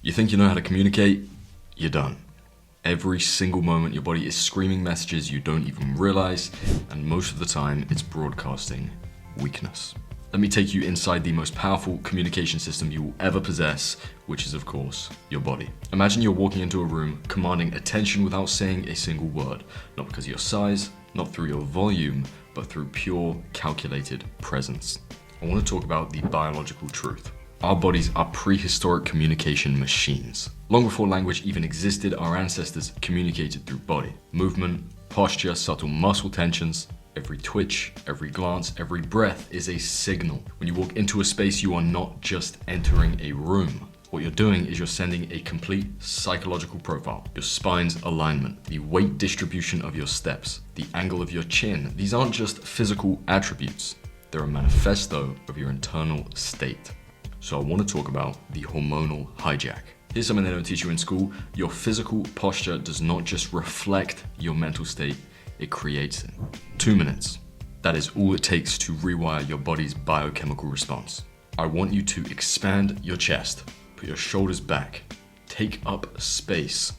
You think you know how to communicate? You're done. Every single moment your body is screaming messages you don't even realize, and most of the time it's broadcasting weakness. Let me take you inside the most powerful communication system you will ever possess, which is of course your body. Imagine you're walking into a room commanding attention without saying a single word, not because of your size, not through your volume, but through pure calculated presence. I want to talk about the biological truth. Our bodies are prehistoric communication machines. Long before language even existed, our ancestors communicated through body movement, posture, subtle muscle tensions. Every twitch, every glance, every breath is a signal. When you walk into a space, you are not just entering a room. What you're doing is you're sending a complete psychological profile. Your spine's alignment, the weight distribution of your steps, the angle of your chin. These aren't just physical attributes. They're a manifesto of your internal state. So I want to talk about the hormonal hijack. Here's something they don't teach you in school. Your physical posture does not just reflect your mental state, it creates it. 2 minutes. That is all it takes to rewire your body's biochemical response. I want you to expand your chest, put your shoulders back, take up space.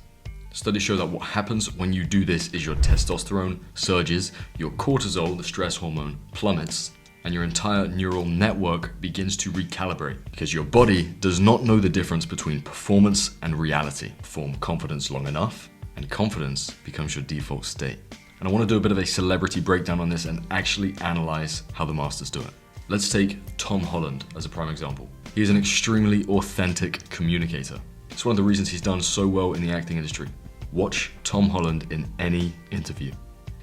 Studies show that what happens when you do this is your testosterone surges, your cortisol, the stress hormone, plummets, and your entire neural network begins to recalibrate because your body does not know the difference between performance and reality. Form confidence long enough, and confidence becomes your default state. And I want to do a bit of a celebrity breakdown on this and actually analyze how the masters do it. Let's take Tom Holland as a prime example. He is an extremely authentic communicator. It's one of the reasons he's done so well in the acting industry. Watch Tom Holland in any interview.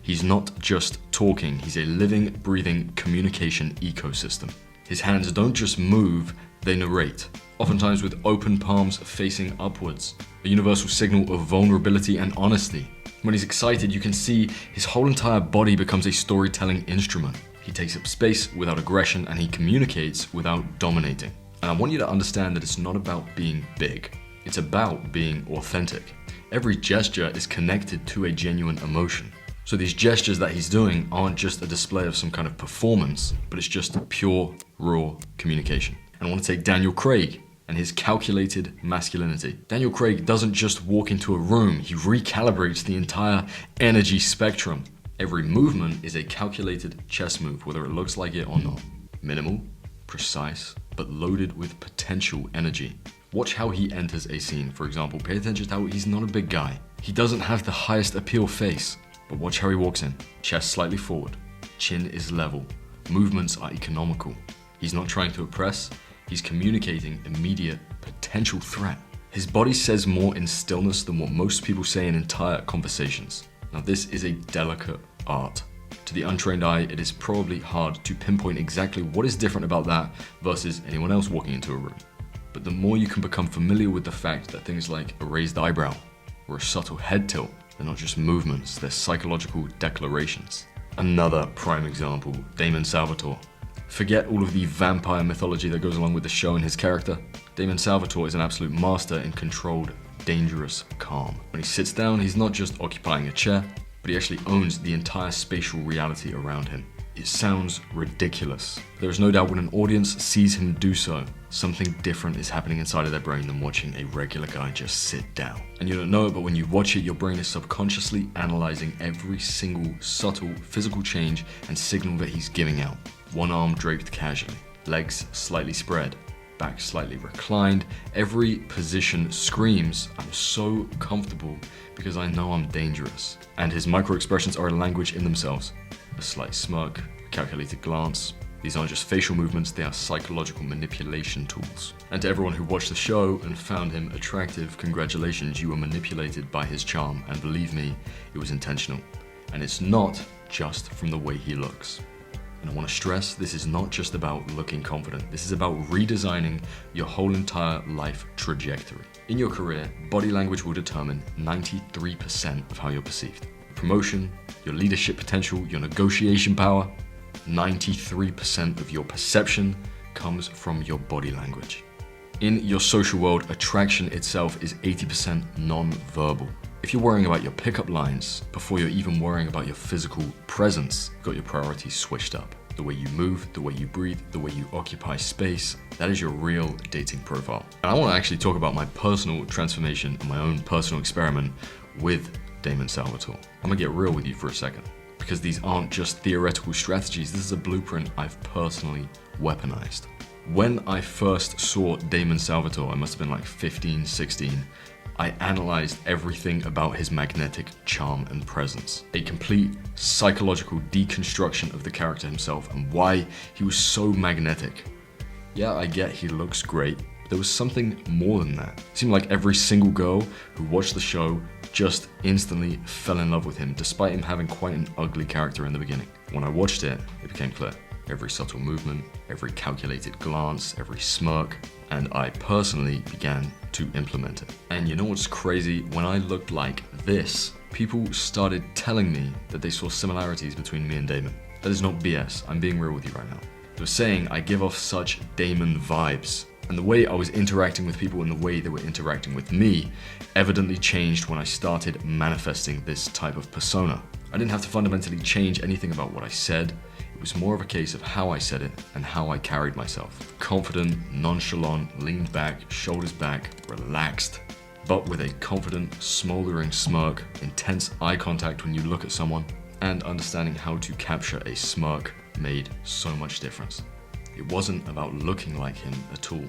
He's not just talking, he's a living, breathing communication ecosystem. His hands don't just move, they narrate, oftentimes with open palms facing upwards, a universal signal of vulnerability and honesty. When he's excited, you can see his whole entire body becomes a storytelling instrument. He takes up space without aggression and he communicates without dominating. And I want you to understand that it's not about being big, it's about being authentic. Every gesture is connected to a genuine emotion. So these gestures that he's doing aren't just a display of some kind of performance, but it's just pure, raw communication. And I want to take Daniel Craig and his calculated masculinity. Daniel Craig doesn't just walk into a room, he recalibrates the entire energy spectrum. Every movement is a calculated chess move, whether it looks like it or not. Minimal, precise, but loaded with potential energy. Watch how he enters a scene. For example, pay attention to how he's not a big guy. He doesn't have the highest appeal face. But watch how he walks in. Chest slightly forward. Chin is level. Movements are economical. He's not trying to oppress. He's communicating immediate potential threat. His body says more in stillness than what most people say in entire conversations. Now this is a delicate art. To the untrained eye, it is probably hard to pinpoint exactly what is different about that versus anyone else walking into a room. But the more you can become familiar with the fact that things like a raised eyebrow or a subtle head tilt, they're not just movements, they're psychological declarations. Another prime example, Damon Salvatore. Forget all of the vampire mythology that goes along with the show and his character. Damon Salvatore is an absolute master in controlled, dangerous calm. When he sits down, he's not just occupying a chair, but he actually owns the entire spatial reality around him. It sounds ridiculous. There is no doubt when an audience sees him do so, something different is happening inside of their brain than watching a regular guy just sit down. And you don't know it, but when you watch it, your brain is subconsciously analyzing every single subtle physical change and signal that he's giving out. One arm draped casually, legs slightly spread, back slightly reclined. Every position screams, I'm so comfortable because I know I'm dangerous. And his micro expressions are a language in themselves. A slight smirk, a calculated glance. These aren't just facial movements, they are psychological manipulation tools. And to everyone who watched the show and found him attractive, congratulations, you were manipulated by his charm. And believe me, it was intentional. And it's not just from the way he looks. And I want to stress, this is not just about looking confident. This is about redesigning your whole entire life trajectory. In your career, body language will determine 93% of how you're perceived. Promotion, your leadership potential, your negotiation power, 93% of your perception comes from your body language. In your social world, attraction itself is 80% non-verbal. If you're worrying about your pickup lines before you're even worrying about your physical presence, you've got your priorities switched up. the way you move, the way you breathe, the way you occupy space. That is your real dating profile. And I want to actually talk about my personal transformation and my own personal experiment with Damon Salvatore. I'm gonna get real with you for a second, because these aren't just theoretical strategies. This is a blueprint I've personally weaponized. When I first saw Damon Salvatore, I must have been like 15, 16, I analyzed everything about his magnetic charm and presence. A complete psychological deconstruction of the character himself and why he was so magnetic. Yeah, I get he looks great, but there was something more than that. It seemed like every single girl who watched the show just instantly fell in love with him, despite him having quite an ugly character in the beginning. When I watched it, it became clear. Every subtle movement, every calculated glance, every smirk, and I personally began to implement it. And you know what's crazy? When I looked like this, people started telling me that they saw similarities between me and Damon. That is not BS, I'm being real with you right now. They were saying I give off such Damon vibes. And the way I was interacting with people and the way they were interacting with me evidently changed when I started manifesting this type of persona. I didn't have to fundamentally change anything about what I said. It was more of a case of how I said it and how I carried myself. Confident, nonchalant, leaned back, shoulders back, relaxed, but with a confident, smoldering smirk, intense eye contact when you look at someone, and understanding how to capture a smirk made so much difference. It wasn't about looking like him at all.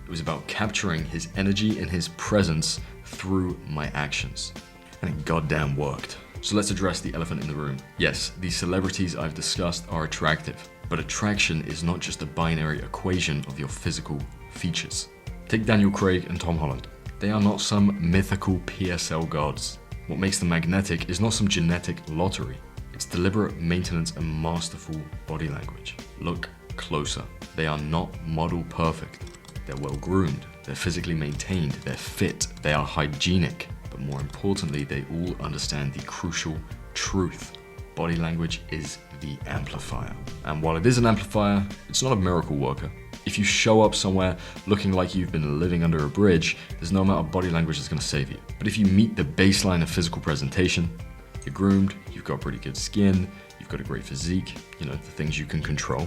It was about capturing his energy and his presence through my actions. And it goddamn worked. So let's address the elephant in the room. Yes, the celebrities I've discussed are attractive, but attraction is not just a binary equation of your physical features. Take Daniel Craig and Tom Holland. They are not some mythical PSL gods. What makes them magnetic is not some genetic lottery. It's deliberate maintenance and masterful body language. Look closer. They are not model perfect. They're well groomed, they're physically maintained, they're fit, they are hygienic. But more importantly, they all understand the crucial truth. Body language is the amplifier. And while it is an amplifier, it's not a miracle worker. If you show up somewhere looking like you've been living under a bridge, there's no amount of body language that's gonna save you. But if you meet the baseline of physical presentation, you're groomed, you've got pretty good skin, you've got a great physique, the things you can control,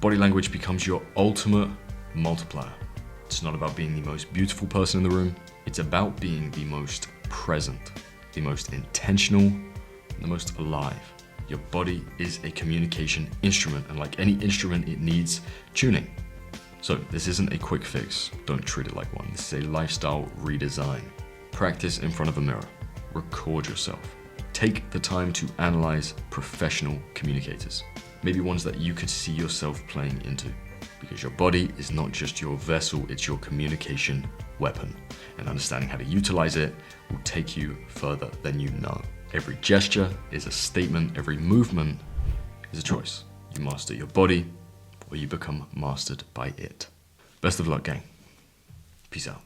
body language becomes your ultimate multiplier. It's not about being the most beautiful person in the room, it's about being the most present, the most intentional, and the most alive. Your body is a communication instrument, and like any instrument, it needs tuning. So this isn't a quick fix. Don't treat it like one. This is a lifestyle redesign. Practice in front of a mirror. Record yourself. Take the time to analyze professional communicators. Maybe ones that you could see yourself playing into. Because your body is not just your vessel, it's your communication weapon. And understanding how to utilize it will take you further than you know. Every gesture is a statement, every movement is a choice. You master your body, or you become mastered by it. Best of luck, gang. Peace out.